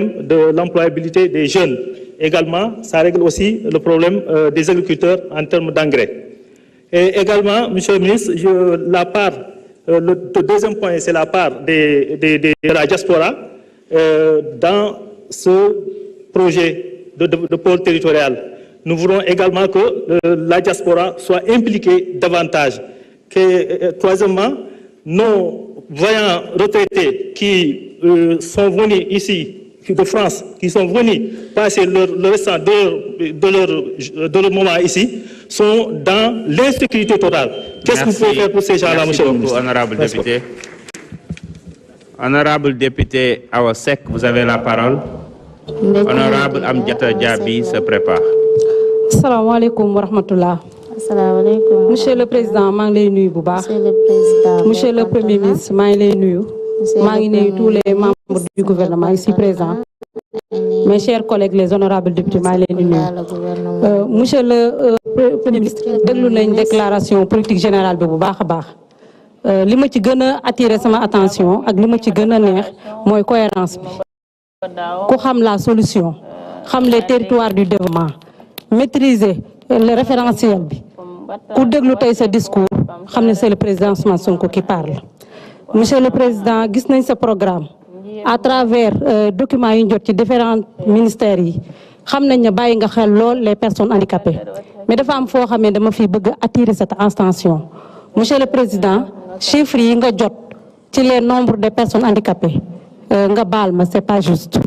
de l'employabilité des jeunes. Également, ça règle aussi le problème des agriculteurs en termes d'engrais. Et également, Monsieur le ministre, le deuxième point, c'est la part de la diaspora dans ce projet de pôle territorial. Nous voulons également que la diaspora soit impliquée davantage. Troisièmement, nos voyants retraités qui sont venus ici de France, qui sont venus passer le restant de leur moment ici, sont dans l'insécurité totale. Qu'est-ce que vous pouvez faire pour ces gens-là, monsieur le ministre? Honorable député. Honorable député Awa Seck, vous avez la parole. Honorable Amdiata Diaby se prépare. Assalamu alaikum wa rahmatullah. Assalamu alaikum. Monsieur le Président, maa ngi lay nuyu bu baax. Monsieur le Président. Monsieur le Premier ministre, maa ngi lay nuyu. Maa ngi nuyu tous les membres du gouvernement ici présents. Mes chers collègues, les honorables députés, maa ngi leen di nuyu. Monsieur le Premier ministre, déglu nañ déclaration politique générale bi bu baax a baax. Li ma ci gën a attirer sama attention ak li ma ci gën a neex mooy cohérence bi. Ku xam la solution, xam les territoires du développement, maîtriser le référentiel bi. Ku déglu tey sa discours, xam ne c'est le président Ousmane Sonko qui parle. Monsieur le Président, gis nañ sa programme à travers documents yi ñu jot ci différents ministères yi. Xam nañ ne bàyyi nga xel lool les personnes handicapées. Mais dafa am foo xam ne dama fi bëgg attirer cette attention. Monsieur le Président, chiffres yi nga jot ci les nombres de personnes handicapées nga baal ma c'est pas juste.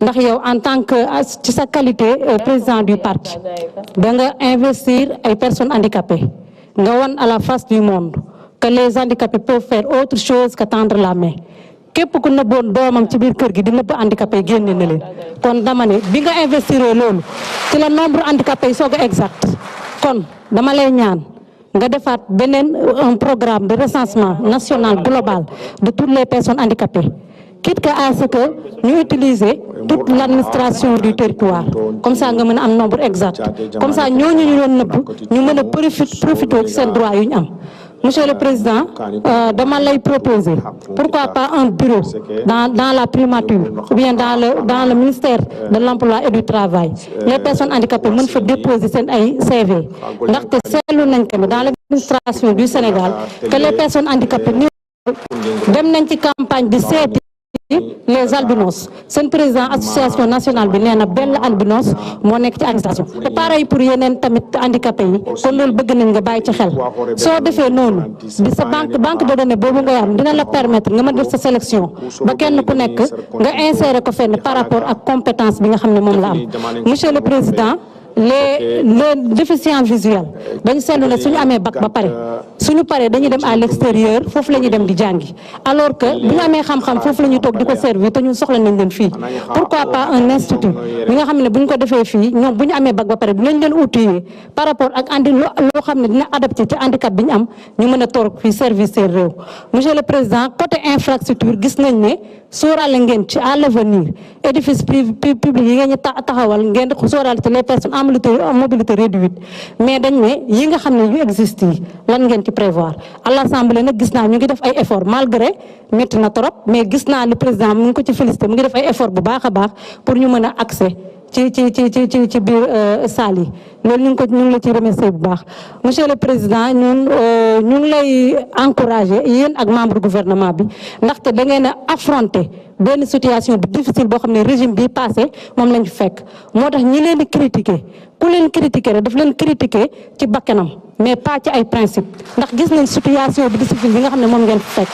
Ndax yow en tant que ci sa qualité président du parti da nga investir ay personnes handicapées nga wan à la face du monde que les handicapés peuvent faire autre chose que tendre la main. Képp ku nëbboon doomam ci biir kër gi di nëbb handicapé génne na leen kon dama ne bi nga investir loolu ci la nombre handicapé yi soog a exact kon dama lay ñaan nga defaat beneen un programme de recensement national global de toutes les personnes handicapées. Quitte à ce que nous utiliser toute l'administration du territoire. Comme ça, nous avons un nombre exact. Comme ça, nous avons profiter de ces droits. Monsieur le Président, demain lay proposer, pourquoi pas un bureau dans la primature ou bien dans le ministère de l'Emploi et du Travail. Les personnes handicapées peuvent déposer un CV. Dans l'administration du Sénégal, que les personnes handicapées dem nañ ci campagne de seeti les albinos. C'est le président association nationale bi nee na benn albinos moo nekk ci administration te pareil pour yeneen tamit handicapé yi kon loolu bëgg nañ nga bàyyi ci xel soo defee noonu di sa banque de données boobu nga am dina la permettre nga mën def sa sélection ba kenn ku nekk nga insérer ko fenn par rapport ak compétence bi nga xam ne moom la am. Monsieur le Président, les déficients visuels dañu seetlu ne suñu amee bac ba pare suñu paree dañuy dem à l'extérieur foofu la ñuy dem di jàngi alors que bu ñu amee xam-xam foofu la ñuy toog di ko servir te ñun soxla nañ leen fii. Pourquoi pas un institut bi nga xam ne bu ñu ko defee fii ñoom bu ñu amee bac ba pare dinañ leen outiller par rapport ak andi loo xam ne dina adapté ci handicap bi ñu am ñu mën a toog fii service seen réew. Monsieur le Président, côté infrastructure gis nañ ne sóoraale ngeen ci à l'avenir édifice public yi ngeen ñu taxawal ngeen sóoraale ci les personnes en mobilité réduite mais dañ ne yi nga xam ne yu existe yi lan ngeen ci prévoir. À l'Assemblée nag gis naa ñu ngi def ay efforts malgré métti na trop mais gis naa le président mu ngi ko ci félicité mu ngi def ay efforts bu baax a baax pour ñu mën a accès ci biir salle yi loolu ñu ngi la ci remercier bu baax. Monsieur le Président, ñu ngi lay encourager yéen ak membre gouvernement bi ndaxte da ngeen a affronter benn situation bu difficile boo xam ne régime bi passé moom lañu fekk moo tax ñi leen di critiquer ku leen critiquer rek daf leen critiquer ci bakkanam mais pas ci ay principe ndax gis nañ situation bi difficile bi nga xam ne moom ngeen fekk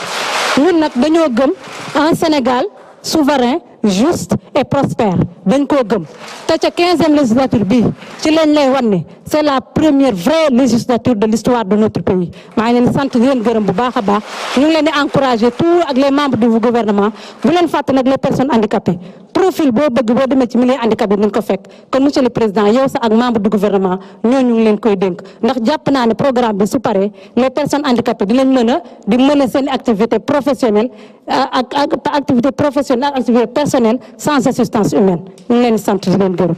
ñun nag dañoo gëm un Sénégal souverain, juste et prospère dañ koo gëm te ca 15e législature bi ci lañ lay wan ne c'est la première vraie législature de l'histoire de notre pays maa ngi leen sant di leen gërëm bu baax a baax ñu ngi leen di encourager tout ak les membres du gouvernement bu leen fàtte nag les personnes handicapées profil boo bëgg boo demee ci milieu handicapé nañ ko fekk kon monsieur le Président yow sa ak membre du gouvernement ñooñu ngi leen koy dénk ndax jàpp naa ne programme bi su paree les personnes handicapées di leen mën a di mën a seen activité professionnelle ak activité professionnelle activité personnelle sans assistance humaine ñu ngi leen di sant di leen gërëm.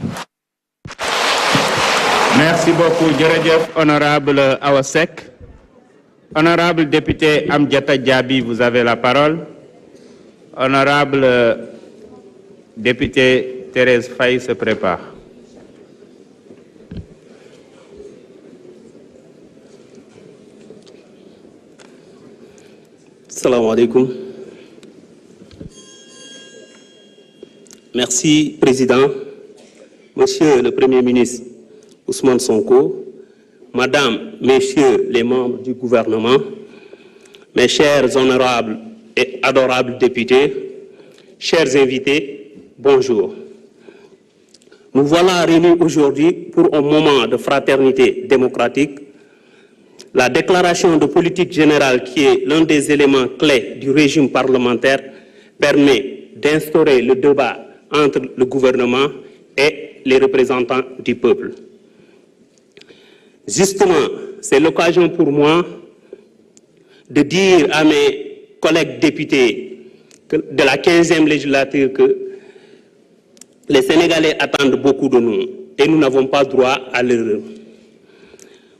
Merci beaucoup, jërëjëf honorable Awa Seck. Honorable député Amdiata Diaby, vous avez la parole. Honorable Députée Thérèse Faye se prépare. Salam alaikum. Merci, Président. Monsieur le Premier ministre Ousmane Sonko, Madame, Messieurs les membres du gouvernement, mes chers honorables et adorables députés, chers invités, bonjour. Nous voilà réunis aujourd'hui pour un moment de fraternité démocratique. La déclaration de politique générale, qui est l'un des éléments clés du régime parlementaire, permet d'instaurer le débat entre le gouvernement et les représentants du peuple. Justement, c'est l'occasion pour moi de dire à mes collègues députés de la 15e législature que les Sénégalais attendent beaucoup de nous et nous n'avons pas droit à l'erreur.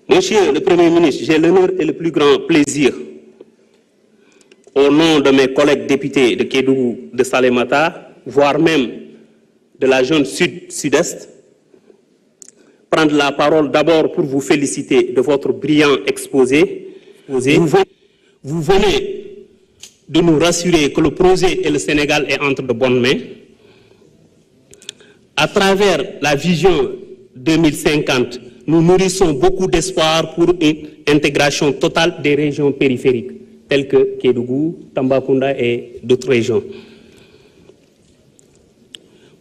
Monsieur le Premier ministre, j'ai l'honneur et le plus grand plaisir, au nom de mes collègues députés de Kédougou, de Salémata, voire même de la zone sud-sud-est, prendre la parole d'abord pour vous féliciter de votre brillant exposé. Vous venez de nous rassurer que le projet et le Sénégal est entre de bonnes mains. À travers la vision 2050, nous nourrissons beaucoup d'espoir pour une intégration totale des régions périphériques, telles que Kédougou, Tambacounda et d'autres régions.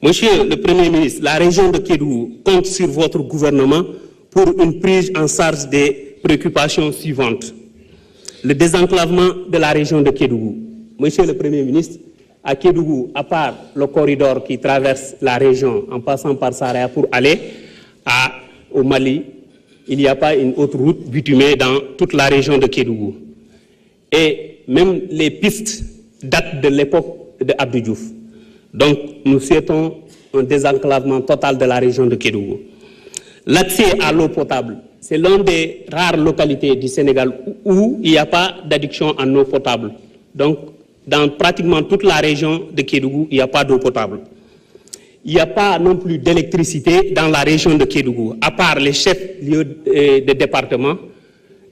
Monsieur le Premier ministre, la région de Kédougou compte sur votre gouvernement pour une prise en charge des préoccupations suivantes. Le désenclavement de la région de Kédougou. Monsieur le Premier ministre, à Kédougou, à part le corridor qui traverse la région en passant par Saraya pour aller au Mali, il n'y a pas une autre route bitumée dans toute la région de Kédougou. Et même les pistes datent de l'époque de Abdou Diouf. Donc, nous souhaitons un désenclavement total de la région de Kédougou. L'accès à l'eau potable, c'est l'une des rares localités du Sénégal où il n'y a pas d'adduction en eau potable. Donc, dans pratiquement toute la région de Kédougou, il n'y a pas d'eau potable. Il n'y a pas non plus d'électricité dans la région de Kédougou, à part les chefs-lieux de département.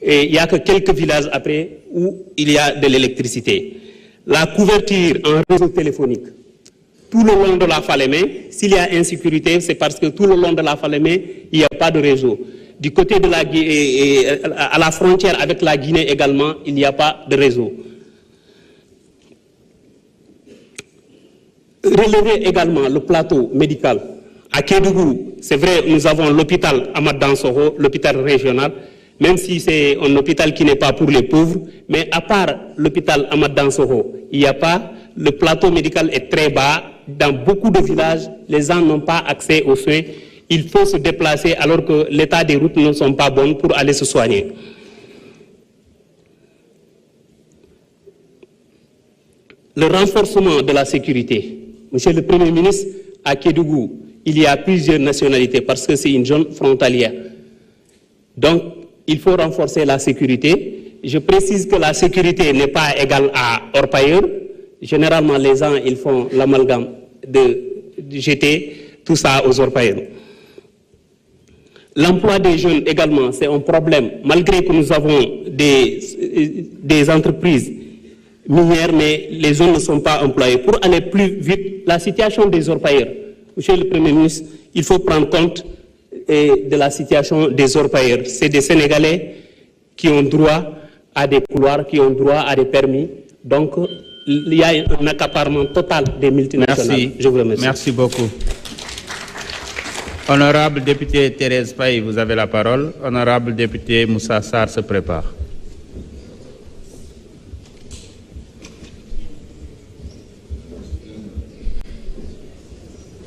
Et il n'y a que quelques villages après où il y a de l'électricité. La couverture en réseau téléphonique. Tout le long de la Falémé, s'il y a insécurité, c'est parce que tout le long de la Falémé, il n'y a pas de réseau. Du côté de à la frontière avec la Guinée également, il n'y a pas de réseau. Relever également le plateau médical. À Kédougou, c'est vrai, nous avons l'hôpital Ahmad Dansokho, l'hôpital régional, même si c'est un hôpital qui n'est pas pour les pauvres, mais à part l'hôpital Ahmad Dansokho, il n'y a pas, le plateau médical est très bas. Dans beaucoup de villages, les gens n'ont pas accès aux soins. Il faut se déplacer alors que l'état des routes ne sont pas bonnes pour aller se soigner. Le renforcement de la sécurité. Monsieur le Premier ministre, à Kédougou, il y a plusieurs nationalités parce que c'est une zone frontalière. Donc, il faut renforcer la sécurité. Je précise que la sécurité n'est pas égale à Orpailleur. Généralement, les gens, ils font l'amalgame de jeter tout ça aux Orpailleurs. L'emploi des jeunes également, c'est un problème. Malgré que nous avons des entreprises minières, mais les jeunes ne sont pas employés. Pour aller plus vite, la situation des Orpailleurs, Monsieur le Premier ministre, il faut prendre compte de la situation des Orpailleurs. C'est des Sénégalais qui ont droit à des couloirs, qui ont droit à des permis. Donc, il y a un accaparement total des multinationales. Merci. Je vous remercie. Merci beaucoup. Honorable député Thérèse Faye, vous avez la parole. Honorable député Moussa Sarr se prépare.